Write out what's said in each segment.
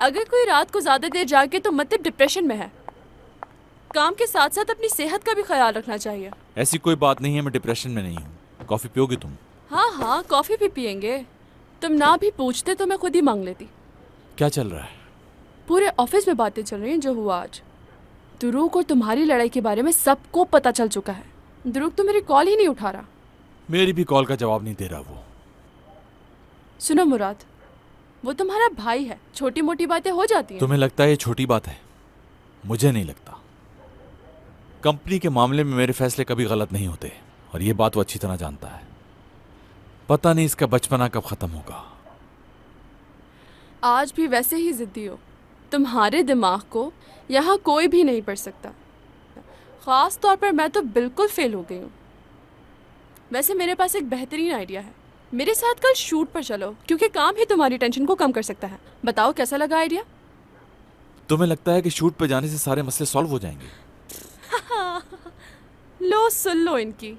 अगर कोई रात को ज्यादा देर जागे तो मतलब डिप्रेशन में है। काम के साथ साथ अपनी सेहत का भी ख्याल रखना चाहिए। ऐसी कोई बात नहीं है, मैं डिप्रेशन में नहीं हूँ। कॉफी पियोगी तुम? हाँ हाँ, कॉफी भी पियेंगे। तुम ना भी पूछते तो मैं खुद ही मांग लेती। क्या चल रहा है? पूरे ऑफिस में बातें चल रही हैं जो हुआ आज। दुरूक और तुम्हारी लड़ाई के बारे में सबको पता चल चुका है। दुरूक तो मेरी कॉल ही नहीं उठा रहा। मेरी भी कॉल का जवाब नहीं दे रहा वो। सुनो मुराद, वो तुम्हारा भाई है, छोटी मोटी बातें हो जाती हैं। तुम्हें लगता है ये छोटी बात है? मुझे नहीं लगता। कंपनी के मामले में मेरे फैसले कभी गलत नहीं होते और ये बात वो अच्छी तरह जानता है। पता नहीं इसका बचपना कब खत्म होगा। आज भी वैसे ही जिद्दी हो। तुम्हारे दिमाग को यहाँ कोई भी नहीं पढ़ सकता। ख़ास तौर पर मैं तो बिल्कुल फेल हो गई हूँ। वैसे मेरे पास एक बेहतरीन आइडिया है। मेरे साथ कल शूट पर चलो, क्योंकि काम ही तुम्हारी टेंशन को कम कर सकता है। बताओ कैसा लगा आइडिया? तुम्हें लगता है कि शूट पर जाने से सारे मसले सॉल्व हो जाएंगे? लो सुन लो इनकी।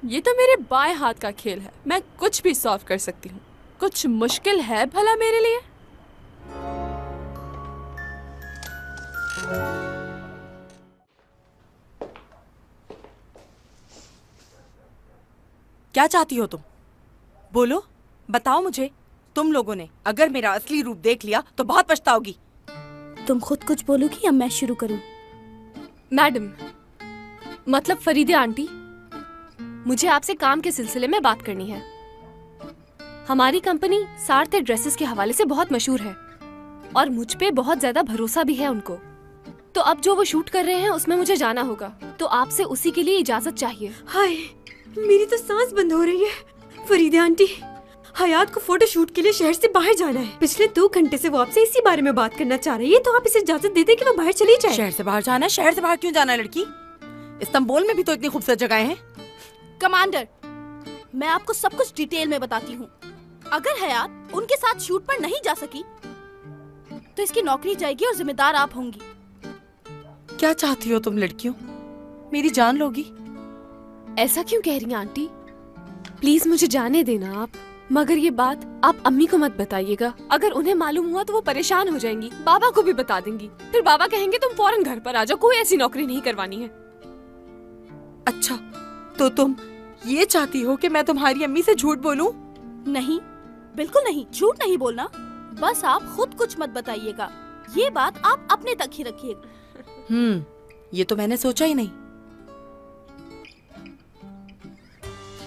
ये तो मेरे बाएं हाथ का खेल है। मैं कुछ भी सॉल्व कर सकती हूँ। कुछ मुश्किल है भला मेरे लिए? क्या चाहती हो तुम? बोलो, बताओ मुझे। तुम लोगों ने अगर मेरा असली रूप देख लिया तो बहुत पछताओगी। तुम खुद कुछ बोलोगी या मैं शुरू करूं? मैडम, मतलब फरीदे आंटी, मुझे आपसे काम के सिलसिले में बात करनी है। हमारी कंपनी सार्थे ड्रेसेस के हवाले से बहुत मशहूर है और मुझ पे बहुत ज्यादा भरोसा भी है उनको। तो अब जो वो शूट कर रहे हैं उसमें मुझे जाना होगा, तो आपसे उसी के लिए इजाजत चाहिए। हाय, मेरी तो सांस बंद हो रही है। फरीदे आंटी, हयात को फोटो शूट के लिए शहर से बाहर जाना है। पिछले 2 घंटे से वो आपसे इसी बारे में बात करना चाह रही है, तो आप इसे इजाजत दे दें कि वो बाहर चली जाए। शहर से बाहर जाना है? शहर से बाहर क्यों जाना है लड़की? इस्तांबुल में भी तो इतनी खूबसूरत जगहें हैं। कमांडर, मैं आपको सब कुछ डिटेल में बताती हूँ। अगर हयात उनके साथ शूट पर नहीं जा सकी तो इसकी नौकरी जाएगी और जिम्मेदार आप होंगी। क्या चाहती हो तुम लड़कियों? मेरी जान लोगी? ऐसा क्यों कह रही हैं आंटी? प्लीज मुझे जाने देना आप। मगर ये बात आप अम्मी को मत बताइएगा। अगर उन्हें मालूम हुआ तो वो परेशान हो जाएंगी। बाबा को भी बता देंगी। फिर बाबा कहेंगे तुम फौरन घर पर आ जाओ, कोई ऐसी नौकरी नहीं करवानी है। अच्छा, तो तुम ये चाहती हो कि मैं तुम्हारी अम्मी से झूठ बोलूं? नहीं, बिल्कुल नहीं, झूठ नहीं बोलना। बस आप खुद कुछ मत बताइएगा। ये बात आप अपने तक ही रखिएगा। ये तो मैंने सोचा ही नहीं।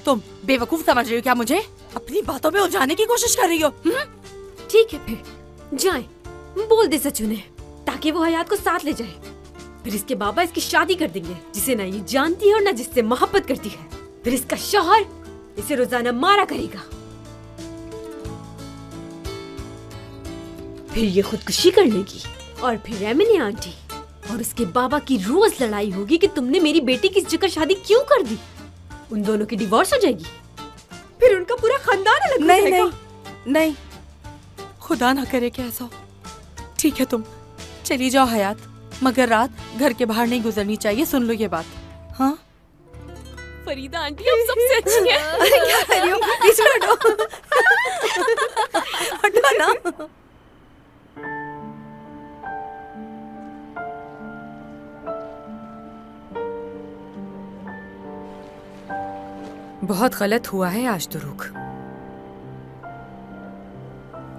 तुम बेवकूफ समझ रही हो क्या मुझे? अपनी बातों में उलझाने की कोशिश कर रही हो। ठीक है, फिर जाएं, बोल दे सच उन्हें, ताकि वो हयात को साथ ले जाए। फिर इसके बाबा इसकी शादी कर देंगे, जिसे ना ये जानती है और ना जिससे मोहब्बत करती है। फिर इसका शौहर इसे रोजाना मारा करेगा। फिर ये खुदकुशी कर लेगी और फिर एमिनी आंटी और उसके बाबा की रोज लड़ाई होगी कि तुमने मेरी बेटी की इस जगह शादी क्यों कर दी। उन दोनों की डिवोर्स हो जाएगी। फिर उनका पूरा खानदान अलग हो जाएगा। नहीं, नहीं, खुदा ना करे कि ऐसा हो। ठीक है, तुम चली जाओ हयात, मगर रात घर के बाहर नहीं गुजरनी चाहिए। सुन लो ये बात। हाँ, फरीदा आंटी आप सबसे अच्छी हैं। अरे क्या कर रही हो? पीछे हटो। हटो ना। बहुत गलत हुआ है आज दुरूक।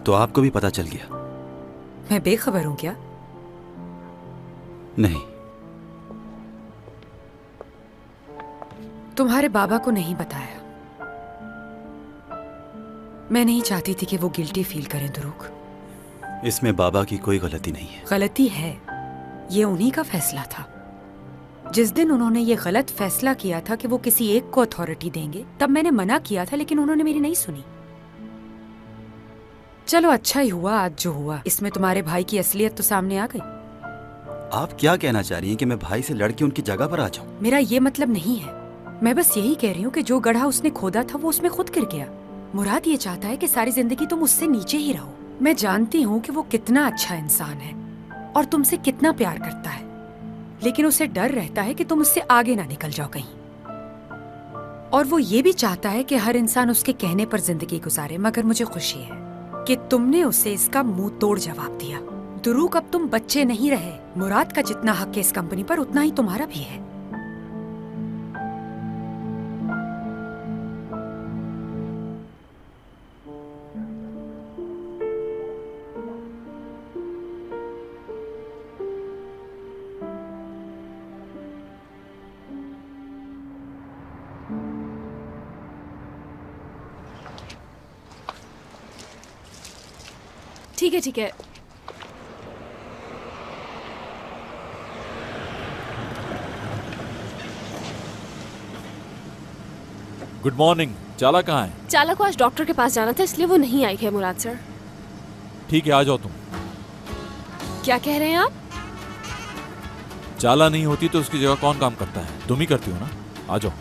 तो आपको भी पता चल गया? मैं बेखबर हूं क्या? नहीं। तुम्हारे बाबा को नहीं बताया। मैं नहीं चाहती थी कि वो गिल्टी फील करें दुरूक। इसमें बाबा की कोई गलती नहीं है। गलती है, ये उन्हीं का फैसला था। जिस दिन उन्होंने ये गलत फैसला किया था कि वो किसी एक को अथॉरिटी देंगे, तब मैंने मना किया था, लेकिन उन्होंने मेरी नहीं सुनी। चलो अच्छा ही हुआ आज जो हुआ। इसमें तुम्हारे भाई की असलियत तो सामने आ गई। आप क्या कहना चाह रही हैं कि मैं भाई से लड़के उनकी जगह पर आ जाऊं? मेरा ये मतलब नहीं है। मैं बस यही कह रही हूँ कि जो गड्ढा उसने खोदा था वो उसमें खुद गिर गया। मुराद ये चाहता है कि सारी जिंदगी तुम उससे नीचे ही रहो। मैं जानती हूँ कि वो कितना अच्छा इंसान है और तुमसे कितना प्यार करता है, लेकिन उसे डर रहता है कि तुम उससे आगे ना निकल जाओ कहीं। और वो ये भी चाहता है कि हर इंसान उसके कहने पर जिंदगी गुजारे। मगर मुझे खुशी है कि तुमने उसे इसका मुंह तोड़ जवाब दिया। तुरुक, अब तुम बच्चे नहीं रहे। मुराद का जितना हक है इस कंपनी पर उतना ही तुम्हारा भी है। ठीक है ठीक है। Good morning. चाला कहाँ है? चाला को आज डॉक्टर के पास जाना था, इसलिए वो नहीं आई है मुराद सर। ठीक है, आ जाओ तुम। क्या कह रहे हैं आप? चाला नहीं होती तो उसकी जगह कौन काम करता है? तुम ही करती हो ना। आ जाओ।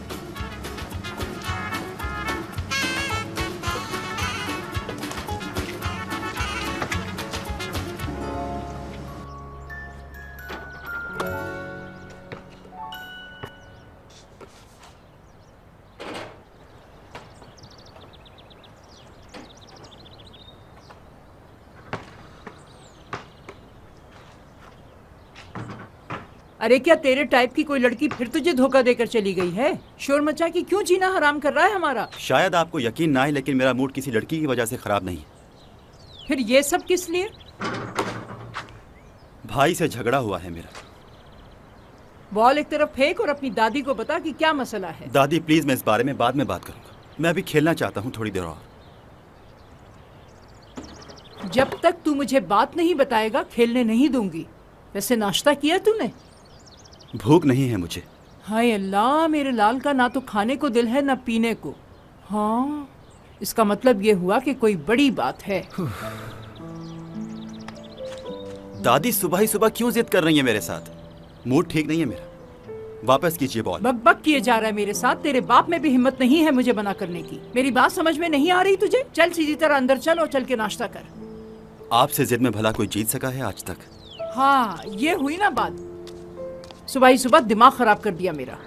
अरे क्या तेरे टाइप की कोई लड़की फिर तुझे धोखा देकर चली गई है? शोर मचा के क्यों जीना हराम कर रहा है हमारा? शायद आपको यकीन ना है, लेकिन मेरा मूड किसी लड़की की वजह से खराब नहीं है। फिर ये सब किस लिए? भाई से झगड़ा हुआ है मेरा। बॉल एक तरफ फेंक और अपनी दादी को बता कि क्या मसला है। दादी प्लीज, मैं इस बारे में बाद में बात करूंगा। मैं अभी खेलना चाहता हूँ थोड़ी देर और। जब तक तू मुझे बात नहीं बताएगा खेलने नहीं दूंगी। वैसे नाश्ता किया तूने? भूख नहीं है मुझे। हाय अल्लाह, मेरे लाल का ना तो खाने को दिल है ना पीने को। हाँ, इसका मतलब ये हुआ कि कोई बड़ी बात है। दादी सुबह ही सुबह क्यों जिद कर रही है मेरे साथ? मूड ठीक नहीं है मेरा। वापस कीजिए बॉल। बकबक किए जा रहा है मेरे साथ। तेरे बाप में भी हिम्मत नहीं है मुझे मना करने की। मेरी बात समझ में नहीं आ रही तुझे? चल सीधी तरह अंदर चल और चल के नाश्ता कर। आपसे जिद में भला कोई जीत सका है आज तक? हाँ, ये हुई ना बात। सुबह ही सुबह दिमाग खराब कर दिया मेरा।